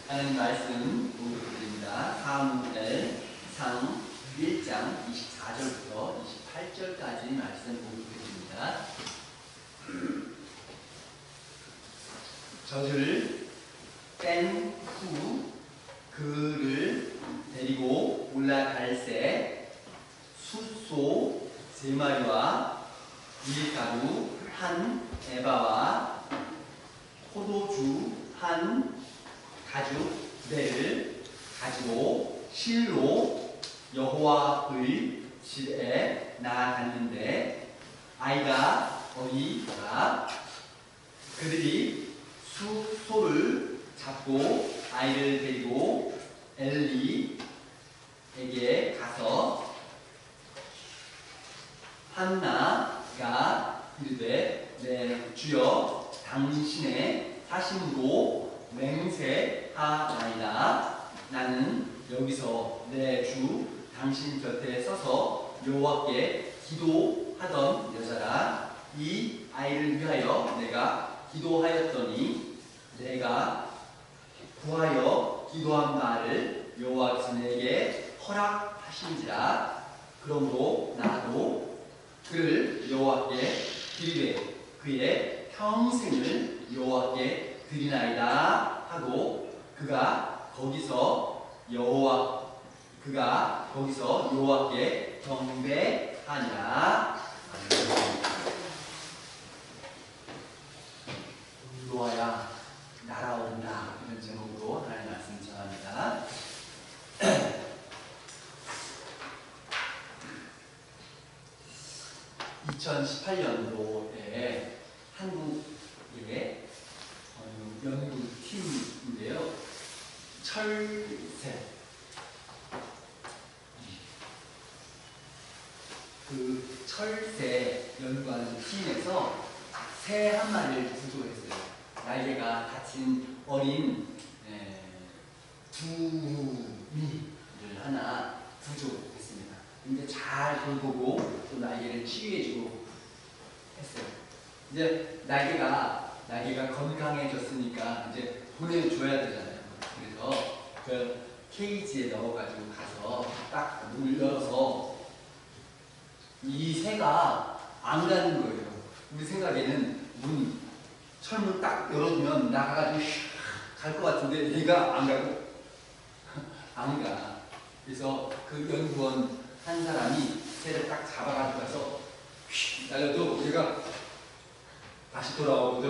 하는 말씀 공부드립니다. 사무엘 상 1장 24절부터 28절까지 말씀 공부드립니다. 젖을 뺀 후 그를 데리고 올라갈새 숫소 3마리와 밀가루 1에바와 포도주 1가죽대를 가지고 실로 여호와의 집에 나아갔는데 아이가 어리더라. 그들이 숫소를 잡고 아이를 데리고 엘리에게 가서 한나가 이르되 내 주여 당신의 사심으로 맹세하나이다. 나는 여기서 내 주 당신 곁에 서서 여호와께 기도하던 여자라. 이 아이를 위하여 내가 기도하였더니 내가 구하여 기도한 바를 여호와께서 내게 허락하신지라. 그러므로 나도 그를 여호와께 드리되 그의 평생을 여호와께 드리나이다 하고 그가 거기서 여호와께 경배하니라. 노아야 날아온다, 이런 제목으로 하나님 말씀 전합니다. 2018년도에 한국의 연구팀인데요. 철새, 그 철새 연구하는 팀에서 새 한 마리를 구조했어요. 날개가 닫힌 어린 두미를 하나 구조했습니다. 근데 잘 돌보고 또 날개를 치유해주고 했어요. 이제 날개가 건강해졌으니까 이제 보내줘야 되잖아요. 그래서 그 케이지에 넣어가지고 가서 딱 문을 열어서 이 새가 안 가는 거예요. 우리 생각에는 철문 딱 열어주면 나가가지고 갈 것 같은데 얘가 안 가고 안 가. 그래서 그 연구원 한 사람이 새를 딱 잡아가지고 가서 날려도 얘가 다시 돌아오고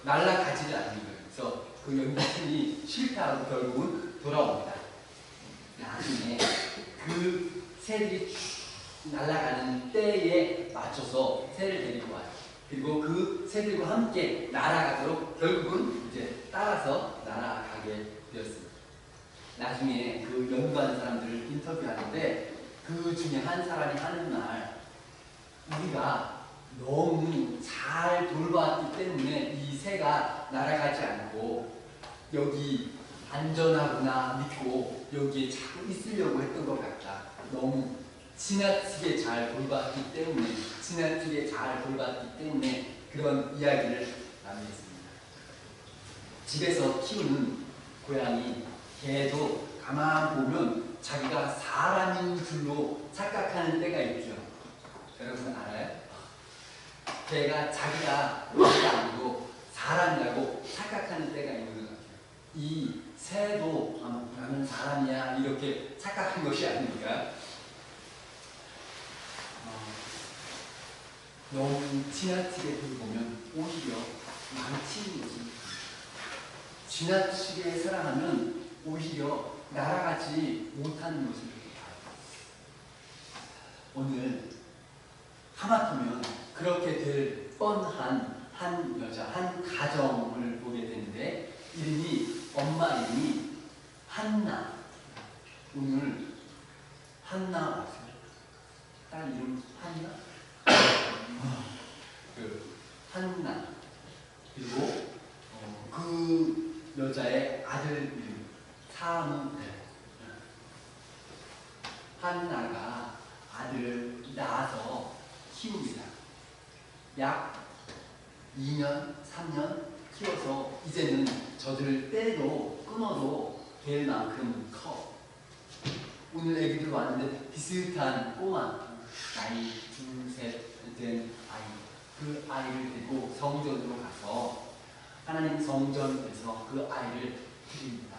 날아가지를 않는 거예요. 그래서 그 연구팀이 실패하고 결국은 돌아옵니다. 나중에 그 새들이 날아가는 때에 맞춰서 새를 데리고 와요. 그리고 그 새들과 함께 날아가도록 결국은 이제 따라서 날아가게 되었습니다. 나중에 그 연구한 사람들을 인터뷰하는데 그 중에 한 사람이 하는 말, 우리가 너무 잘 돌봤기 때문에 이 새가 날아가지 않고 여기 안전하구나 믿고 여기에 자꾸 있으려고 했던 것 같다. 너무 지나치게 잘 돌봤기 때문에 그런 이야기를 나누겠습니다. 집에서 키우는 고양이, 개도 가만 보면 자기가 사람인 줄로 착각하는 때가 있죠. 여러분 알아요? 개가 자기가 아니고 사람이라고 착각하는 때가 있는 것 같아요. 이 새도 나는 사람이야 이렇게 착각한 것이 아닙니까? 너무 지나치게 돌보면 오히려 망치는 것입니다. 지나치게 사랑하면 오히려 날아가지 못하는 것입니다. 오늘 하마터면 그렇게 될 뻔한 한 여자, 한 가정을 보게 되는데 엄마 이름이 한나. 오늘 한나 아세요? 딸 이름 한나? 한나. 그리고 그 여자의 아들 이름 사무엘. 한나가 아들을 낳아서 키웁니다. 약 2년, 3년 키워서 이제는 젖을 떼도 끊어도 될 만큼 커. 오늘 애기들 왔는데 비슷한 꼬마 나이 2, 3 된 아이, 그 아이를 데리고 성전으로 가서 하나님 성전에서 그 아이를 드립니다.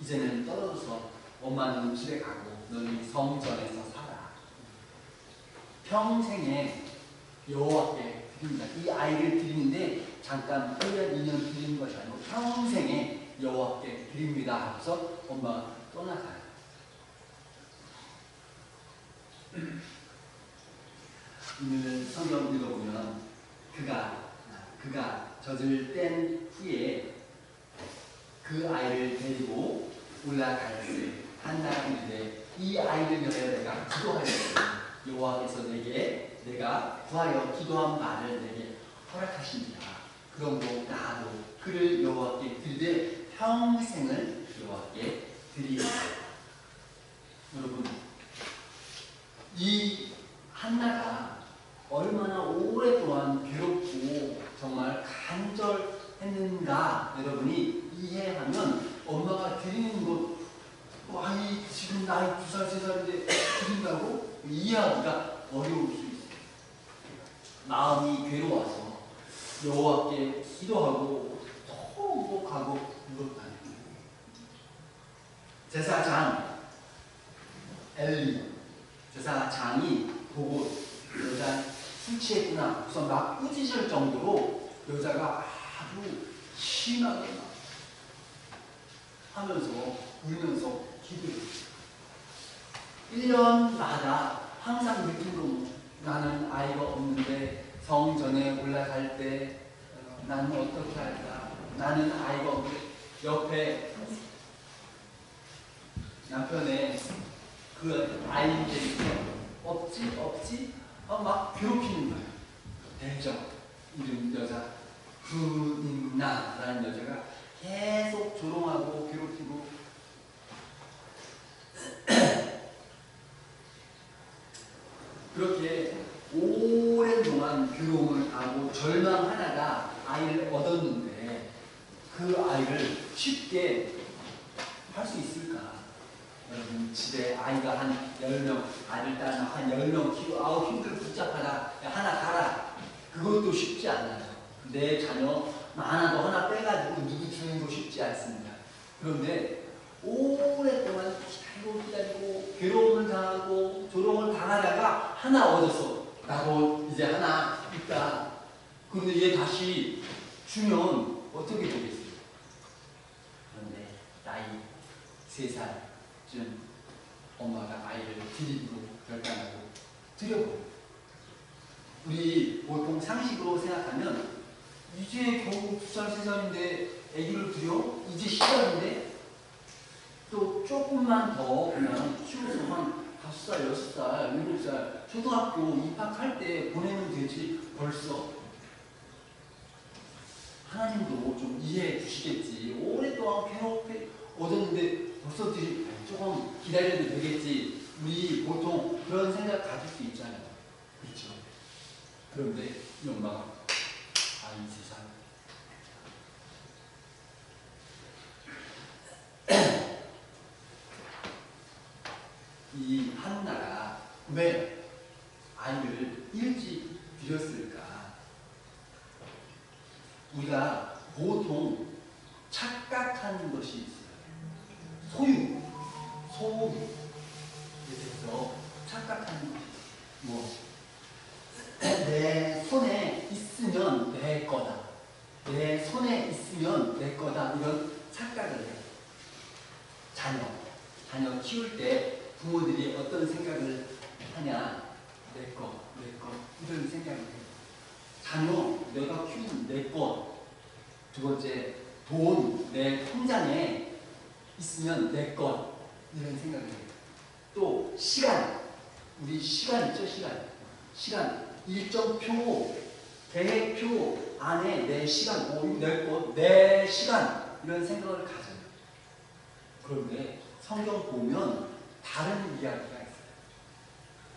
이제는 떨어져서 엄마는 집에 가고 너는 성전에서 살아. 평생에 여호와께 드립니다. 이 아이를 드리는데 잠깐 1년, 2년 드리는 것이 아니고 평생에 여호와께 드립니다 하고서 엄마가 떠나가요. 오늘 성경 읽어보면 그가 젖을 뗀 후에 그 아이를 데리고 올라갈 때 한나가 이르되 이 아이를 위하여 내가 기도하였으니 여호와께서 내가 구하여 기도한 바를 내게 허락하시니라. 그러므로 나도 그를 여호와께 드리되 평생을 여호와께 드리리라. 여러분, 이 한나가 얼마나 오랫동안 괴롭고 정말 간절했는가 여러분이 이해하면 엄마가 드리는 것, 아이 지금 나이 2살, 3살인데 드린다고 이해하기가 어려울 수 있어요. 마음이 괴로워서 여호와께 기도하고 통곡하고 울었다는 거예요. 제사장 엘리, 제사장이 보고 여자 술 취했구나 우선 막 꾸짖을 정도로 여자가 아주 심하게 하면서 울면서 기도했어요. 1년마다 항상 느끼고 나는 아이가 없는데 성전에 올라갈 때 나는 어떻게 할까? 나는 아이가 없는데 옆에 남편의 그 아이들이 없지? 막 괴롭히는 거예요. 대적 이름 여자 구인나라는 여자가 계속 조롱하고 괴롭히고 그렇게 오랜 동안 괴로움을 하고 절망하다가 아이를 얻었는데 그 아이를 쉽게 할 수 있을까? 여러분, 집에 아이가 한 10명, 아들, 딸 한 10명 키우고 아우 힘들어 복잡하다. 하나 가라. 그것도 쉽지 않아요. 내 자녀 많아도 하나 빼가지고 누구 주는 거 쉽지 않습니다. 그런데 오랫동안 기다리고 괴로움을 당하고 조롱을 당하다가 하나 얻었어. 나도 이제 하나 있다. 그런데 얘 다시 주면 어떻게 되겠어요? 그런데 나이 3살쯤 엄마가 아이를 드리기로 결단하고 드려버려요. 우리 보통 상식으로 생각하면 이제 겨우 2살, 3살인데 아기를 드려? 이제 시작인데? 또 조금만 더 그냥 키워서 한 5살, 6살, 7살 초등학교 입학할 때 보내면 되지 벌써. 하나님도 좀 이해해 주시겠지. 오랫동안 괴롭게 얻었는데 벌써 조금 기다려도 되겠지. 우리 보통 그런 생각 가질 수 있잖아요. 그렇죠? 그런데 이 엄마가 아이 세상 이 한나가 왜 아이를 일찍 드렸을까? 우리가 보통 착각하는 것이 있어요. 소유에 대해서 착각하는 것이 있어요. 내 손에 있으면 내 거다. 내 손에 있으면 내 거다. 이런 착각을 해요. 자녀 키울 때 부모들이 어떤 생각을 하냐? 내 거. 이런 생각을 해요. 자녀, 내가 키우는 내 거. 두 번째, 돈, 내 통장에 있으면 내 것. 이런 생각을 해요. 또 시간, 우리 시간 있죠? 시간, 일정표, 계획표 안에 내 시간, 내 것, 내 시간 이런 생각을 가져요. 그런데 성경 보면 다른 이야기가 있어요.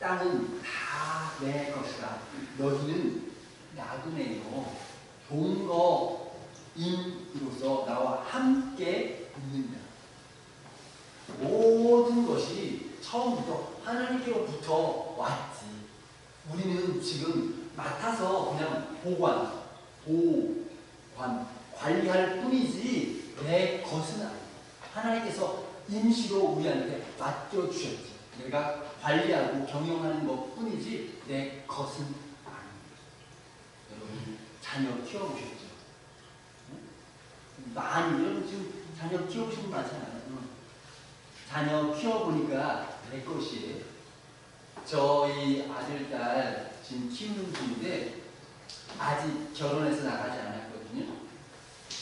땅은 다 내 것이다. 너희는 나그네요. 동거인으로서 나와 함께 있느냐. 모든 것이 처음부터 하나님께로부터 왔지. 우리는 지금 맡아서 그냥 관리할 뿐이지 내 것은 아니야. 하나님께서 임시로 우리한테 맡겨주셨지. 내가 관리하고 경영하는 것 뿐이지 내 것은 아닙니다. 여러분 자녀 키워보셨죠? 많이 여러분 지금 자녀 키워보신 분 많잖아요. 자녀 키워보니까 내 것이에요. 저희 아들, 딸 지금 키우는 중인데 아직 결혼해서 나가지 않았거든요.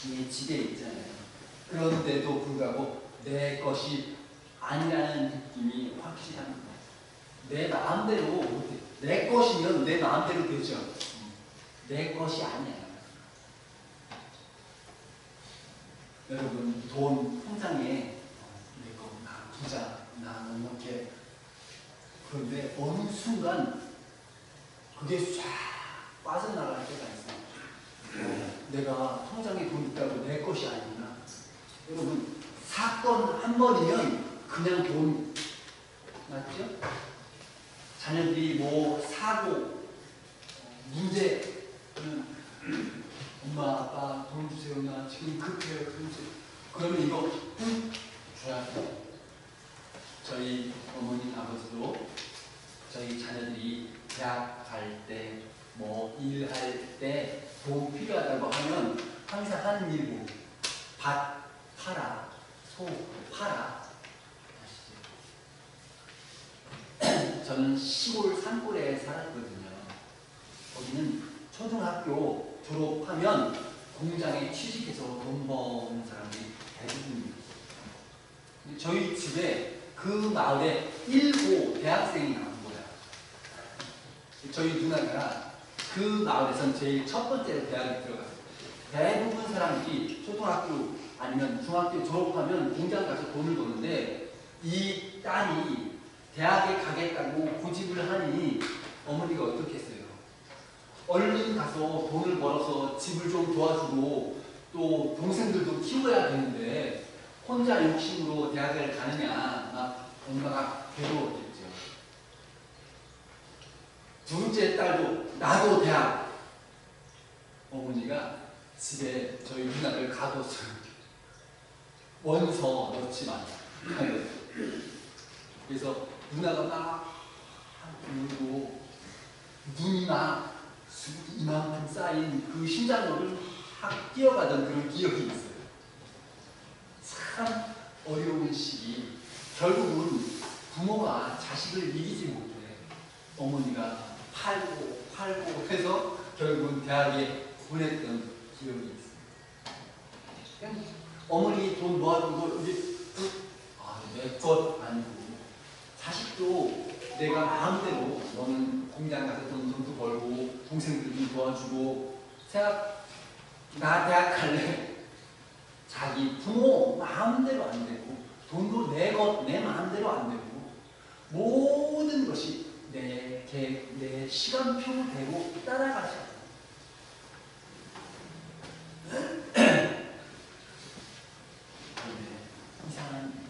이 집에 있잖아요. 그런데도 불구하고 내 것이 아니라는 느낌이 확실합니다. 내 마음대로 못해. 내 것이면 내 마음대로 되죠. 내 것이 아니야. 여러분 돈 통장에 내 거 나 부자 나 넉넉해. 그런데 어느 순간 그게 쫙 빠져나갈 때가 있어요. 내가 통장에 돈 있다고 내 것이 아니구나. 여러분 사건 한 번이면 그냥 돈 맞죠? 자녀들이 뭐 사고 문제 엄마 아빠 돈 주세요. 나 지금 급해요. 돈 주세요. 그러면 이거 줘야 돼요. 저희 어머니 아버지도 저희 자녀들이 대학 갈 때 뭐 일할 때 돈 필요하다고 하면 항상 하는 일이 밭 팔아, 소 팔아. 아시죠? 저는 시골 산골에 살았거든요. 거기는 초등학교 졸업하면 공장에 취직해서 돈 버는 사람들이 대부분입니다. 저희 집에 그 마을에 1호 대학생이 나온 거야. 저희 누나가 그 마을에선 제일 첫 번째로 대학에 들어갔어요. 대부분 사람들이 초등학교 아니면 중학교 졸업하면 공장 가서 돈을 버는데 이 딸이 대학에 가겠다고 고집을 하니 어머니가 어떻게 했어요? 얼른 가서 돈을 벌어서 집을 좀 도와주고 또 동생들도 키워야 되는데 혼자 욕심으로 대학을 가느냐 막 엄마가 괴로웠겠죠. 두 번째 딸도 나도 대학. 어머니가 집에 저희 누나를 가뒀어요. 원서 넣지 마라. 그래서 누나가 막 울고 눈이 막 이만큼 쌓인 그 심장로를 확 뛰어가던 그런 기억이 있어요. 참 어려운 시기. 결국은 부모가 자식을 이기지 못해. 어머니가 팔고 해서 결국은 대학에 보냈던 기억이 있습니다. 어머니 돈 모아둔 걸 내 것 아니고 자식도 내가 마음대로 너는 공장 가서 돈도 벌고 동생들도 도와주고 나 대학 갈래. 자기 부모 마음대로 안 되고 돈도 내 마음대로 안 되고 모든 것이 내 시간표대로 따라가지 않아요. 이상한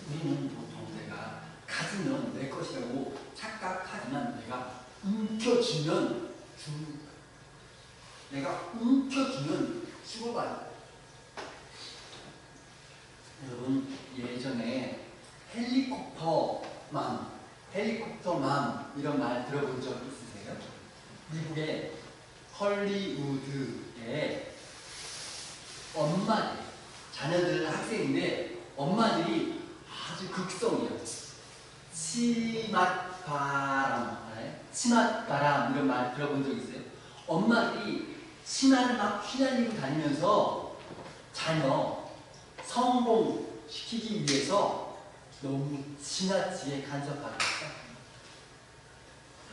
우리는 보통 내가 가지면 내 것이라고 착각하지만 내가 움켜쥐면 죽어가요. 여러분 예전에 헬리콥터맘 이런 말 들어본 적 있으세요? 미국의 헐리우드에 엄마들, 자녀들 학생인데 엄마들이 아주 극성이에요. 치맛바람 이런 말 들어본 적 있어요? 엄마들이 치마를 막 휘날리고 다니면서 자녀 성공시키기 위해서 너무 지나치게 간섭하고 있다.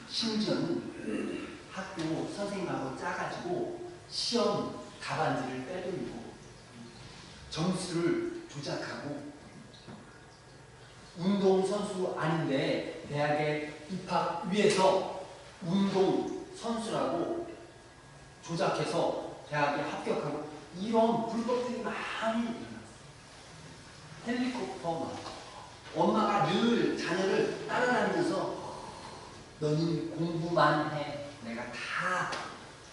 심지어는 학교 선생님하고 짜가지고 시험 답안지를 빼돌리고 점수를 조작하고 운동선수 아닌데 대학에 입학 위해서 운동선수라고 조작해서 대학에 합격하고 이런 불법들이 많이 일어났어요. 헬리콥터 막. 엄마가 늘 자녀를 따라다니면서 너는 공부만 해. 내가 다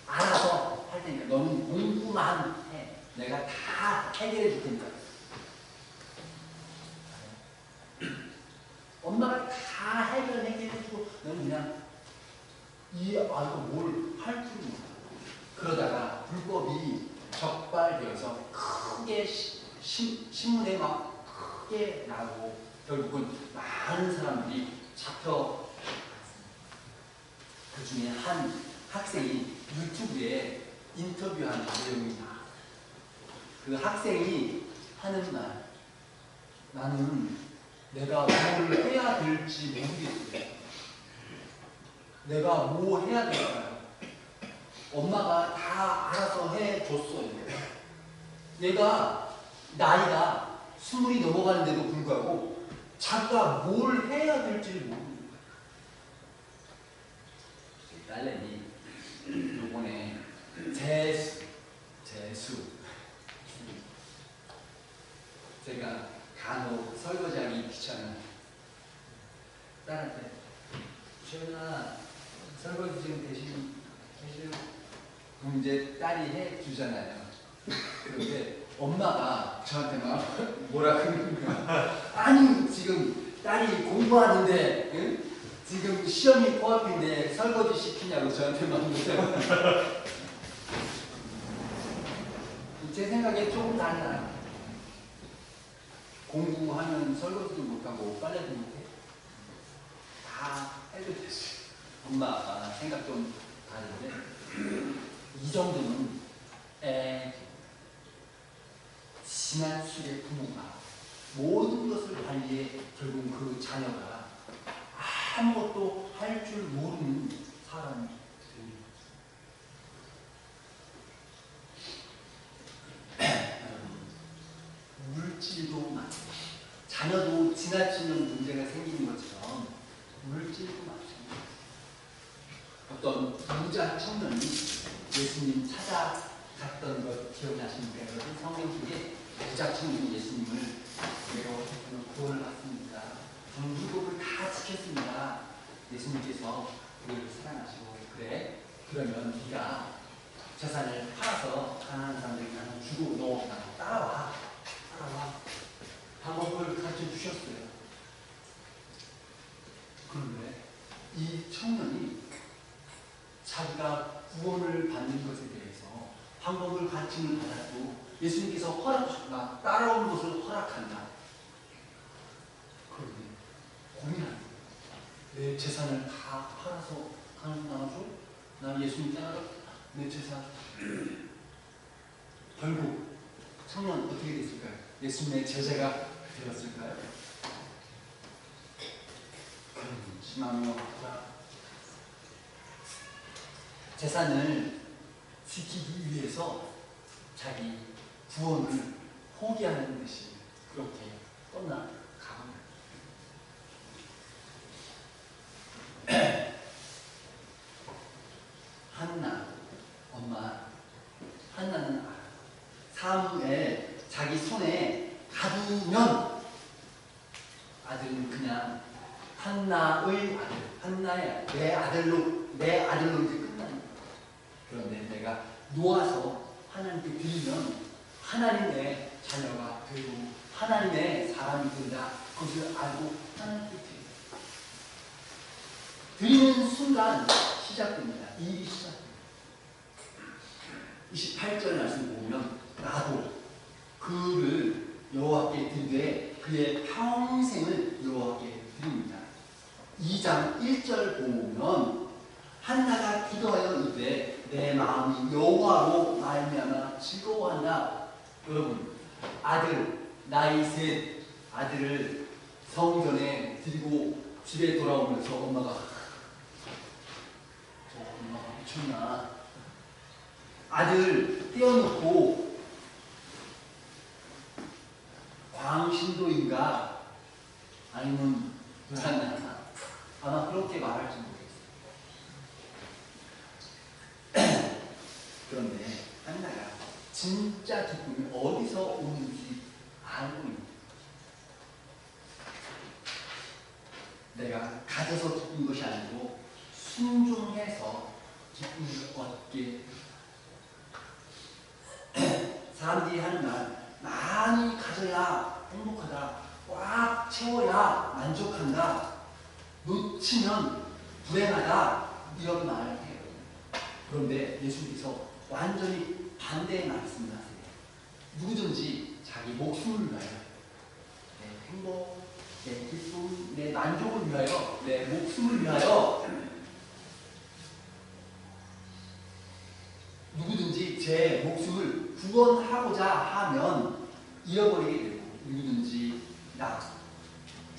알아서 할 테니까. 너는 공부만 해. 내가 다 해결해 줄 테니까. 엄마가 다 해결해주고 너는 그냥 이거 뭘 할 줄 몰라. 그러다가 불법이 적발되어서 크게 신문에 막 크게 나오고 결국은 많은 사람들이 잡혀. 그 중에 한 학생이 유튜브에 인터뷰하는 내용이 나와요. 그 학생이 하는 말, 나는 내가 뭘 해야 될지 모르겠어요. 내가 뭐 해야 될까요? 엄마가 다 알아서 해줬어요. 얘가 나이가 20이 넘어가는데도 불구하고 자기가 뭘 해야 될지를 모르는 거예요. 딸내미 요번에 재수 제가 간혹 설거지하기 귀찮은 딸한테 주연아 설거지 좀 대신 해줘. 그럼 이제 딸이 해주잖아요. 그런데 엄마가 저한테 막 뭐라 그러는 거야. 아니 지금 딸이 공부하는데 응? 지금 시험이 코앞인데 설거지 시키냐고 저한테 막 그래요. 제 생각에 조금 달라요. 공부하면 설거지도 못하고 빨래도 못해. 다 해도 되지. 엄마 아빠 생각 좀 다른데 이 정도는 지나치게 부모가 모든 것을 관리해 결국 그 자녀가 아무것도 할 줄 모르는 사람이 물질도 마찬가지. 자녀도 지나치는 문제가 생기는 것처럼 물질도 마찬가지. 어떤 부자 청년이 예수님 찾아갔던 것 기억나십니까? 여러분 성경 속에 부자 청년이 예수님을 내가 구원을 받습니다. 저는 율법을 다 지켰습니다. 예수님께서 우리를 사랑하시고 그래 그러면 네가 재산을 팔아서 가난한 사람들에게 나는 주고 너 나를 따라와 방법을 가르쳐 주셨어요. 그런데 이 청년이 자기가 구원을 받는 것에 대해서 방법을 가르침을 받았고 예수님께서 허락하셨다. 따라오는 것을 허락한다. 그런데 고민하는 거예요. 내 재산을 다 팔아서 가는 나눠줘? 난 예수님 따라 내 재산. 결국 청년 어떻게 됐을까요? 예수님의 제자가 되었을까요? 심하며 재산을 지키기 위해서 자기 구원을 포기하는 듯이 그렇게 떠나갑니다. 한나, 엄마, 한나는 알아. 사무엘 자기 손에 가두면 아들은 그냥 한나의 아들, 한나의 내 아들로 이제 끝나는 거야. 그런데 내가 놓아서 하나님께 드리면 하나님의 자녀가 되고 하나님의 사람이 된다. 그것을 알고 하나님께 드리는 순간 시작됩니다. 일이 시작됩니다. 28절 말씀 보면 나도 그를 여호와께 드리되 그의 평생을 여호와께 드립니다. 2장 1절 보면 한나가 기도하여 이르되 내 마음이 여호와로 말미암아 즐거워한다. 여러분 아들 나이 셋 아들을 성전에 드리고 집에 돌아오면서 엄마가 미쳤나 아들 떼어놓고 광신도인가 아니면 불안나 아마 그렇게 말할지 모르겠어요. 그런데 한나가 진짜 기쁨이 어디서 오는지 알고 있는 거예요. 내가 가져서 기쁜 것이 아니고 순종해서 기쁨을 얻게. 사람들이 하는 말, 많이 가져야 행복하다, 꽉 채워야 만족한다, 놓치면 불행하다, 이런 말을 해요. 그런데 예수님께서 완전히 반대의 말씀을 하세요. 누구든지 자기 목숨을 위하여, 내 행복, 내 기쁨, 내 만족을 위하여, 내 목숨을 위하여 누구든지 제 목숨을 구원하고자 하면 잃어버리게 되고, 누구든지 나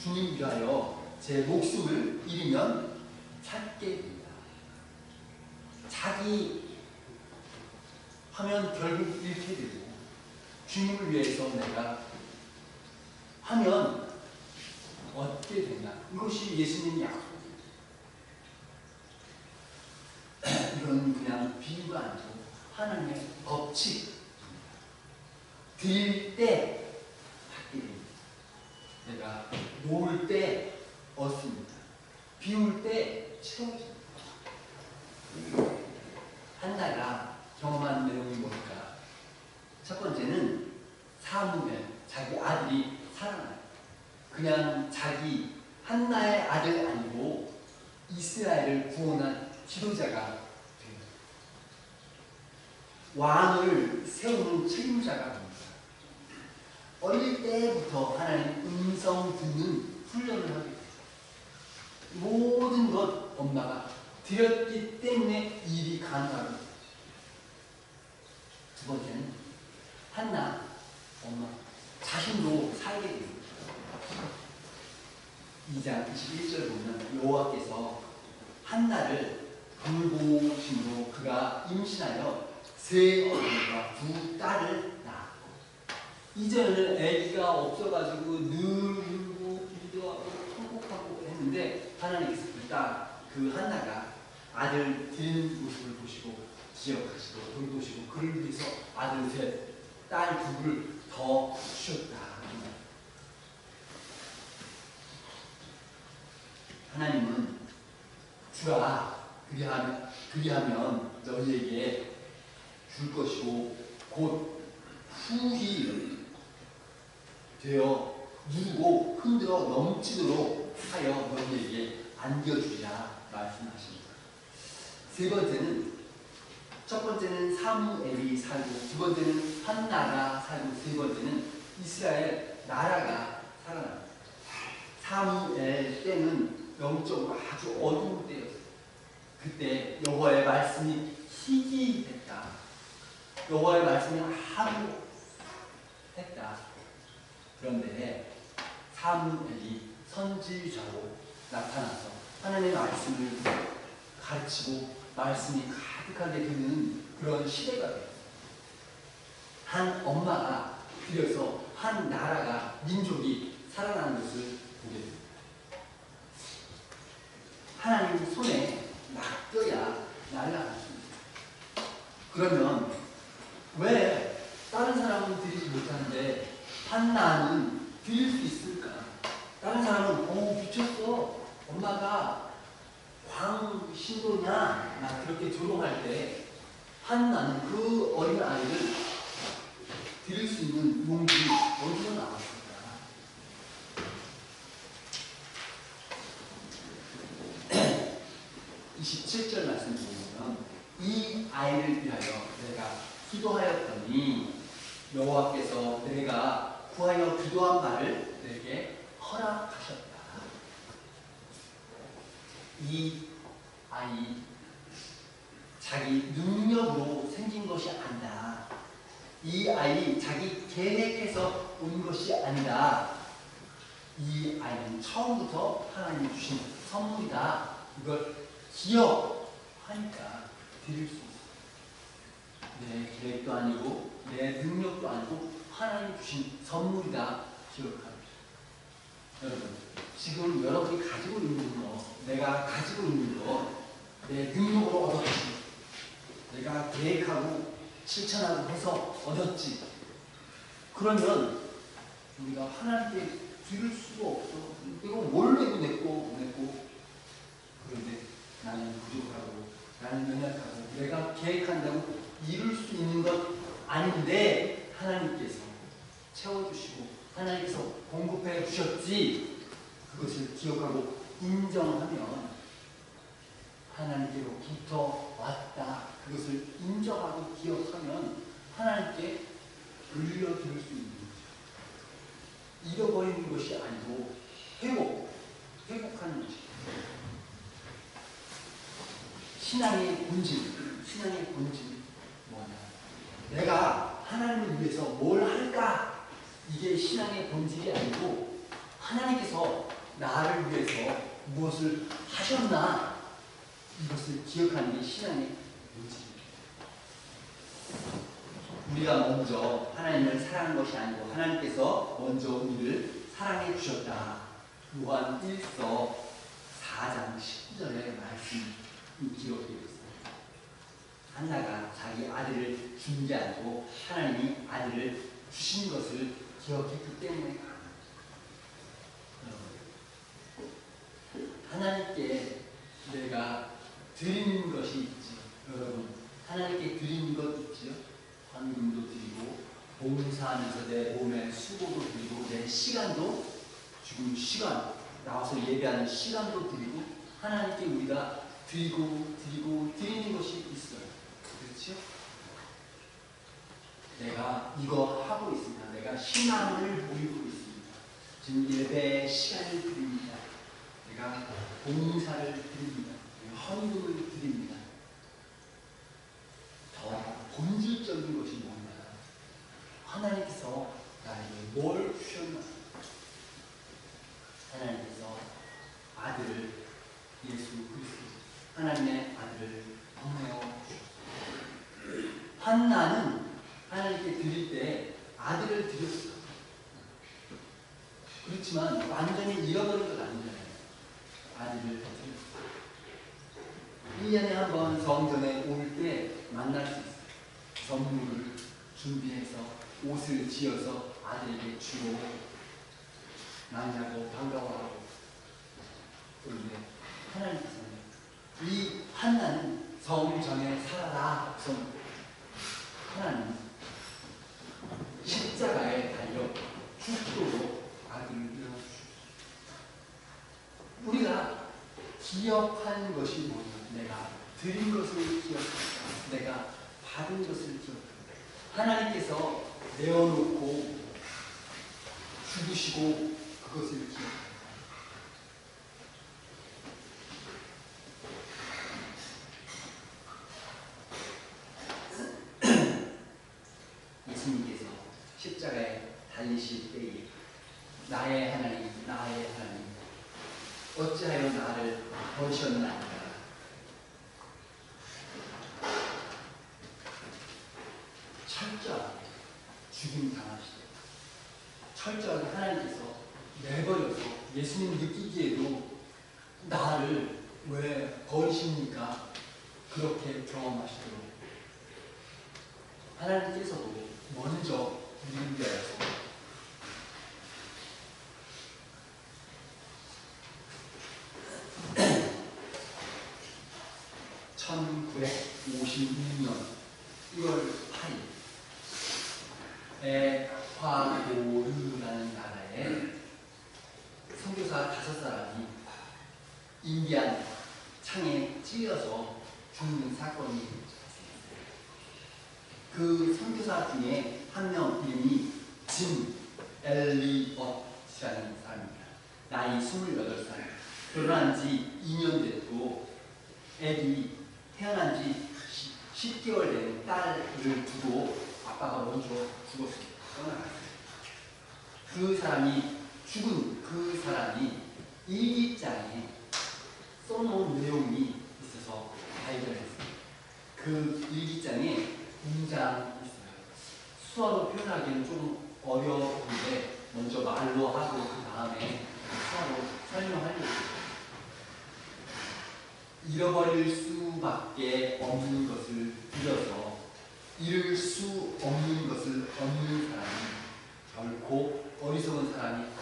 주님 위하여 제 목숨을 잃으면 찾게 됩니다. 자기 하면 결국 잃게 되고, 주님을 위해서 내가 하면 얻게 된다. 이것이 예수님의 약속입니다. 이건 그냥 비유가 아니고 하나님의 법칙. 드릴 때 받게 됩니다. 내가 놓을 때 얻습니다. 비울 때 채워집니다. 한나가 경험한 내용이 뭘까? 첫 번째는 사무엘, 자기 아들이 살아나요. 그냥 자기 한나의 아들 아니고 이스라엘을 구원한 지도자가 됩니다. 왕을 세우는 책임자가 됩니다. 어릴 때부터 하나님 음성 듣는 훈련을 하게 돼요. 모든 것 엄마가 드렸기 때문에 일이 가능합니다. 두 번째는 한나 엄마 자신도 살게 됩니다. 2장 21절 보면 여호와께서 한나를 돌보심으로 그가 임신하여 세 아들과 두 딸을 낳았고, 이전에는 아기가 없어가지고 늘 울고 기도하고 통곡하고 했는데 하나님께서 그 한나가 아들 드리는 모습을 보시고 기억하시고 돌보시고 그를 위해서 아들 셋, 딸 둘을 더 주셨다. 하나님은 주라 그리하면 너희에게 줄 것이고 곧 후히 되어 누르고 흔들어 넘치도록 하여 너희에게 안겨주리라 말씀하십니다. 세 번째는, 첫 번째는 사무엘이 살고, 두 번째는 한나가 살고, 세 번째는 이스라엘 나라가 살아납니다. 사무엘 때는 영적으로 아주 어두운 때였어요. 그때 여호와의 말씀이 희귀했다. 여호와의 말씀이 아주 했다. 그런데 사무엘이 선지자로 나타나서 하나님의 말씀을 가르치고 말씀이 가득하게 되는 그런 시대가 돼요. 한 엄마가 들여서 한 나라가, 민족이 살아나는 것을 보게 됩니다. 하나님 손에 맡겨야 날아가십니다. 그러면 왜 다른 사람은 드리지 못하는데 한나는 드릴 수 있을까? 다른 사람은 미쳤어. 엄마가 광신도냐? 나 그렇게 조롱할 때 한나는 그 어린 아이를 드릴 수 있는 용기 어디서 나왔을까? 27절 말씀 보면 이 아이를 위하여 내가 기도하였더니 여호와께서 내가 구하여 기도한 바를 내게 허락하셨다. 이 아이 자기 능력으로 생긴 것이 아니다. 이 아이 자기 계획에서 온 것이 아니다. 이 아이는 처음부터 하나님이 주신 선물이다. 이걸 기억하니까 드릴 수 있어요. 내 계획도 아니고 내 능력도 아니고 하나님 주신 선물이다. 기억합니다. 여러분, 지금 여러분이 가지고 있는 거, 내가 가지고 있는 거, 내 능력으로 얻었지. 내가 계획하고 실천하고 해서 얻었지. 그러면 우리가 하나님께 드릴 수가 없어. 이거 원래도 냈고 그런데 나는 부족하고 나는 연약하고 내가 계획한다고 이룰 수 있는 것 아닌데 하나님께서 채워주시고 하나님께서 공급해 주셨지. 그것을 기억하고 인정하면 하나님께로부터 왔다. 그것을 인정하고 기억하면 하나님께 돌려드릴 수 있는 거죠. 잃어버리는 것이 아니고 회복하는 것이죠. 신앙의 본질 뭐냐? 내가 하나님을 위해서 뭘 할까? 이게 신앙의 본질이 아니고 하나님께서 나를 위해서 무엇을 하셨나? 이것을 기억하는 게 신앙의 본질입니다. 우리가 먼저 하나님을 사랑한 것이 아니고 하나님께서 먼저 우리를 사랑해 주셨다. 요한 1서 4장 19절의 말씀 기록되어 있습니다. 한나가 자기 아들을 준 게 아니고 하나님이 아들을 주신 것을 기억했기 때문에 하나님께 내가 드리는 것이 있지. 여러분 하나님께 드리는 것 있지요? 헌금도 드리고 봉사하면서 내 몸의 수고도 드리고 내 시간도 지금 시간 나와서 예배하는 시간도 드리고 하나님께 우리가 드리는 것이 있어요. 그렇죠? 내가 이거 하고 있습니다. 내가 신앙을 보이고 있습니다. 지금 예배의 시간을 드립니다. 내가 봉사를 드립니다. 헌금을 드립니다. 더 본질적인 것이 뭐냐? 하나님께서 나에게 뭘 주셨나? 하나님께서 아들을 예수 그리스도 하나님의 아들을 보내어 주셨어요. 한나는 하나님께 드릴 때 아들을 드렸어요. 그렇지만 완전히 잃어버린 건 아니잖아요. 아들을 드렸어요. 1년에 한 번 성전에 올 때 만날 수 있어요. 선물을 준비해서 옷을 지어서 아들에게 주고 만나고 반가워하고. 그런데 하나님께서는 이 한나는 성전에 살아라. 하나님 십자가에 달려 죽도록 아들을 잃어주셨어요. 우리가 기억하는 것이 뭐냐? 내가 드린 것을 기억한다. 내가 받은 것을 기억한다. 하나님께서 내어놓고 죽으시고 그것을 기억한다. 예수님께서 십자가에 달리실 때에 나의 하나님 어찌하여 나를 버리셨나이까. 철저하게 죽임 당하시고 철저하게 하나님께서 내버려서 예수님 느끼기에도 나를 왜 버리십니까? 그렇게 경험하시도록 하나님께서도 먼저 우리를 위하여서 1956년 1월 8일 에콰도르라는 나라에 선교사 5사람이 인디안 창에 찔려서 죽는 사건이 발생했어요. 그 선교사 중에 한 명 이름이 짐 엘리엇이라는 사람입니다. 나이 28살, 결혼한 지 2년 됐고 애기 태어난 지 10개월 된 딸을 두고 아빠가 먼저 죽었습니다. 떠나갔어요. 죽은 그 사람이 일기장에 써놓은 내용이 있어서 발견했어요. 그 일기장에 문장이 있어요. 수어로 표현하기는 좀 어려운데 먼저 말로 하고 그 다음에 수어로 설명하려고. 잃어버릴 수밖에 없는 것을 빌어서 이룰 수 없는 것을 얻는 사람은 결코 어리석은 사람이 아니다.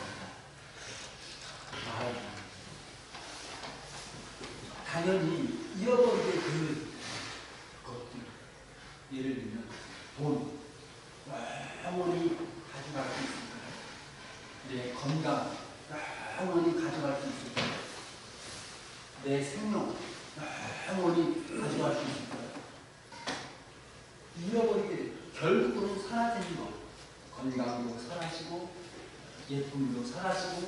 당연히 잃어버리게 그 것들, 예를 들면 돈, 영원히 가져갈 수 있을까요? 내 건강, 영원히 가져갈 수 있을까요? 내 생명, 영원히 가져갈 수 있을까요? 잃어버리게 결국은 사라지는 것. 건강도 사라지고, 예쁨도 사라지고,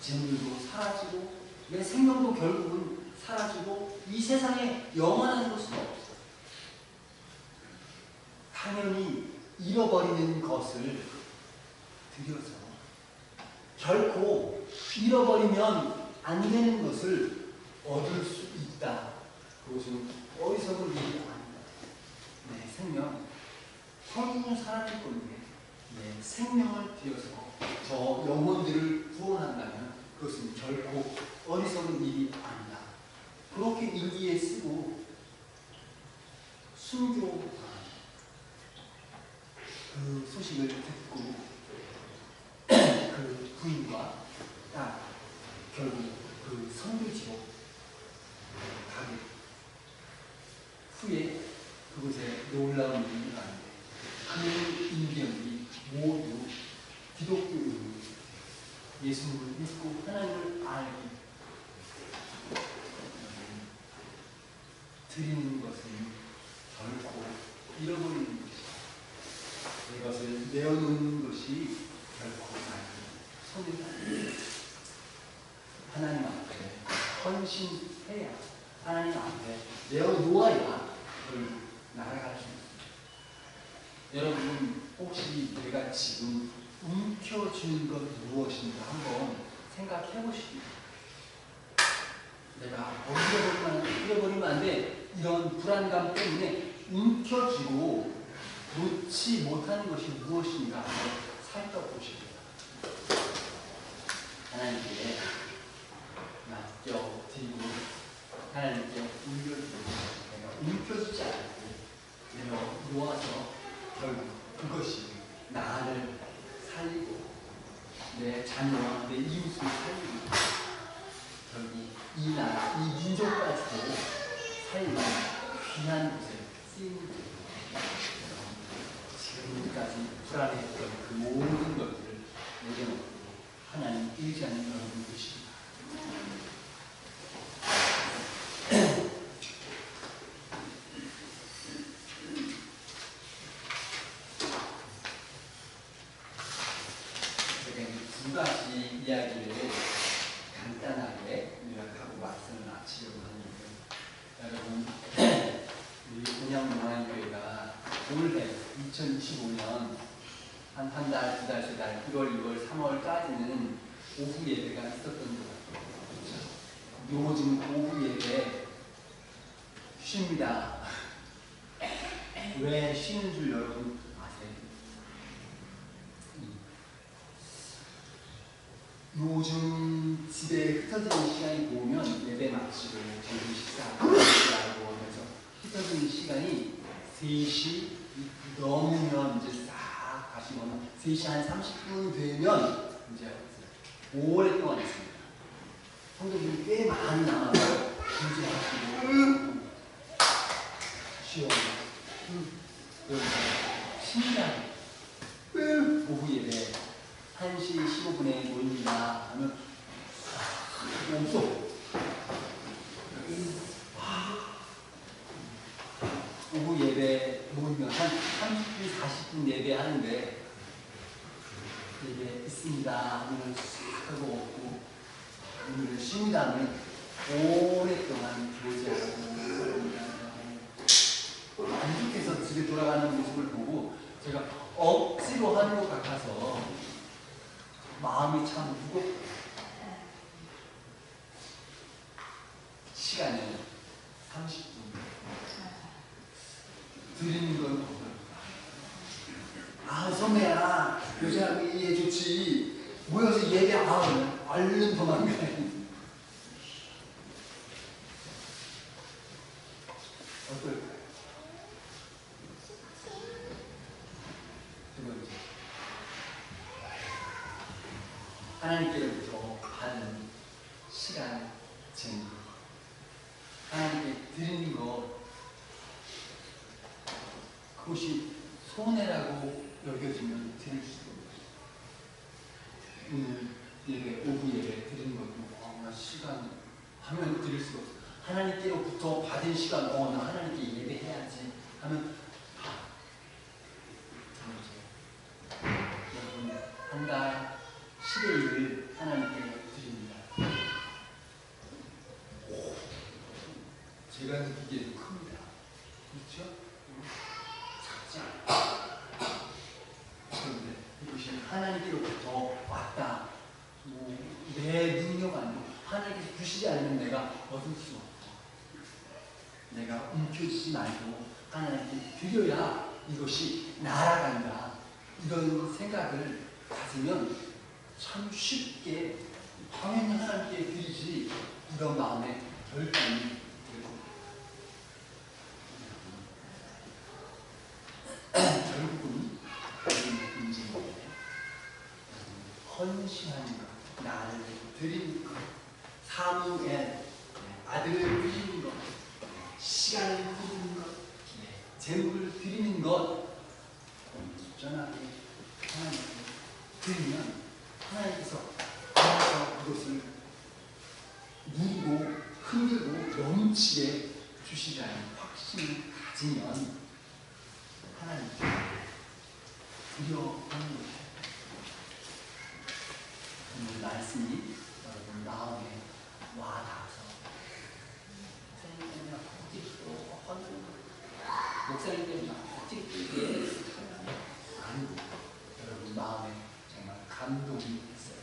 재물도 사라지고, 내 생명도 결국은 사라지고, 이 세상에 영원한 것은 없어. 당연히 잃어버리는 것을 들여서 결코 잃어버리면 안 되는 것을 얻을 수 있다. 그것은 어리석은 일이 아니다. 내 생명, 결국은 사라질 건데 내 생명을 들여서 저 영혼들을 구원한다면 그것은 결코 어리석은 일이 아니다. 그렇게 일기에 쓰고 순교한 그 소식을 듣고 그 부인과 딸 결국 그 선교지로 가게 후에 그곳에 놀라운 일이 일어나는데 그 인병이 모두 기독교인이 예수님을 믿고 하나님을 알기 드리는 것은 결코 잃어버리는 것이다. 이것을 내어놓는 것이 결코 손해가 아니다. 하나님 앞에 헌신해야, 하나님 앞에 내어놓아야 그를 날아갈 수 있습니다. 여러분 혹시 내가 지금 움켜쥐는 것 무엇인가 한번 생각해 보시기. 내가 잃어버리면 안 돼. 이런 불안감 때문에 움켜쥐고 놓지 못하는 것이 무엇인가 한번 살펴보십니다. 하나님께 맡겨드리고 하나님께 울려드리고 내가 움켜쥐지 않고 내어놓아서 결국 그것이 나를 살리고 내 자녀와 내 이웃을 살리고 결국 이 나라, 이 민족까지도 살리는 귀한 곳에 쓰임을 지금까지 불안했던 그 모든 것들을 내려놓고 하나님 의지하는 여러분 계십니다. 제가 두 가지 이야기를 간단하게 요약하고 말씀을 마치려고 하는데요. 여러분, 우리 온양농안교회가 올해 2025년 한 달, 두 달, 세 달, 1월, 2월, 3월까지는 오후 예배가 있었던 것 같아요. 요즘 오후 예배 쉽니다. 왜 쉬는 줄 여러분 아세요? 요즘 집에 흩어지는 시간이 보면 예배 마치고 저녁 식사하고 해서 흩어지는 시간이 3시 넘으면 이제 싹 가시거나 3시 한 30분 되면 이제 오랫동안 있습니다. 성도들이 꽤 많이 남아서 준비하시고 쉬어요. 신기하게 오후 예배 1시 15분에 모입니다 하면 없어. 오후 예배 모이면 한 30분, 40분 예배 하는데 예배 있습니다 하면 싹 하고 없고 오늘 쉽니다 하면 오랫동안 교제하고 만족해서 집에 돌아가는 모습을 보고 제가 억지로 하는 것 같아서 마음이 참 무겁고 시간을 30분 드리는 건 아 선배야 교제하고 이해 좋지 모여서 예배 얼른 도망가요. 어떨까요? 하나님께로부터 받은 시간, 재물, 하나님께 드리는 것, 그것이 손해라고 여겨지면 드릴 수도 없어요. 오늘 예배, 오후 예배 드리는 것도 나 시간 하면 드릴 수가 없어요. 하나님께로부터 받은 시간, 나 하나님께 예배해야지 하면 여러분 한 달 10의 1을 하나님께 드립니다. 제가 느끼기에도 큽니다. 그렇죠? 작지 않아요. 그런데 이것이 하나님께로부터 왔다. 내 능력 아니고 하나님께서 주시지 않으면 내가 얻을 수 없다. 내가 움켜쥐지 말고 하나님께 드려야 이것이 날아간다. 이런 생각을 가지면 참 쉽게 당연히 하나님께 드리지 이런 마음에 결단이 되고 결국은 우리 문제인데 헌신하는 것, 나를 드리는 것, 사무엘 아들을 드리는 것, 시간을 드리는 것, 재물을 드리는 것, 전하게 하나님께 드리면 하나님께서 알아서 그것을 누리고 흔들고 넘치게 주시자는 확신을 가지면 하나님께 두려워하는 것입니다. 오늘 말씀이 여러분 마음에 와닿아서 목사님 때문에 어떻게 아니고 여러분 마음에 정말 감동이 있어요.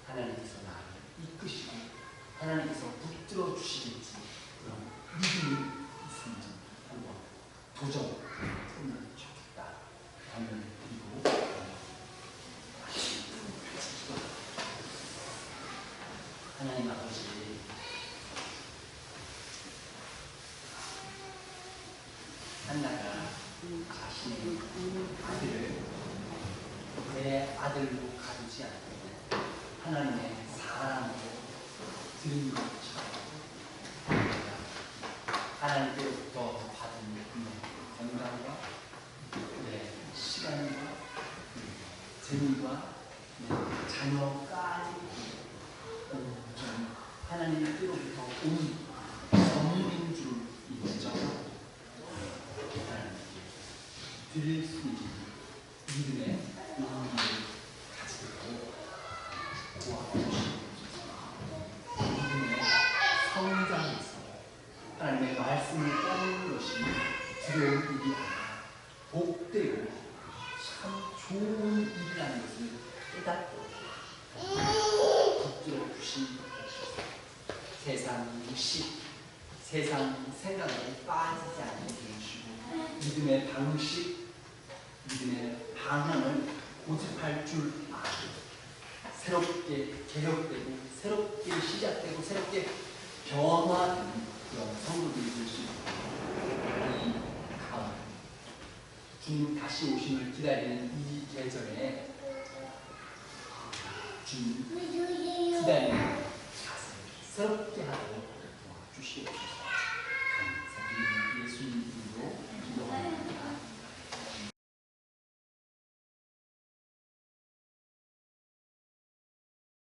하나님께서 나를 이끄시고 하나님께서 붙들어 주시겠지 그런 믿음이 있으면 한번 도전해보면 좋겠다. 아멘. 그리고 하나님 아버지, 한나가 자신의 아들을 내 아들로 가두지 않고 하나님의 사랑으로 드린 것처럼 하나님께로부터 받은 내 건강과 내 시간과 재물과 내 자녀까지 온전히 하나님께로부터 온 선물인 줄 인정하고 드릴 수 있는 믿음의 용기를 가지고 도와주시옵소서. 믿음의 성장에서 하나님의 말씀을 따르는 것이 두려운 일이 아니라 복되고 참 좋은 일이라는 것을 깨닫고 붙들어 주시옵소서. 세상 무식, 세상 생각에 빠지지 않게 해주시고 믿음의 방식, 믿음의 방향을 고집할 줄 아고 새롭게 개혁되고 새롭게 시작되고 새롭게 변화되는 그런 성도들이 될 수 있고 이 가을 주님 다시 오심을 기다리는 이 계절에 주님 기다리는 자세 새롭게 하고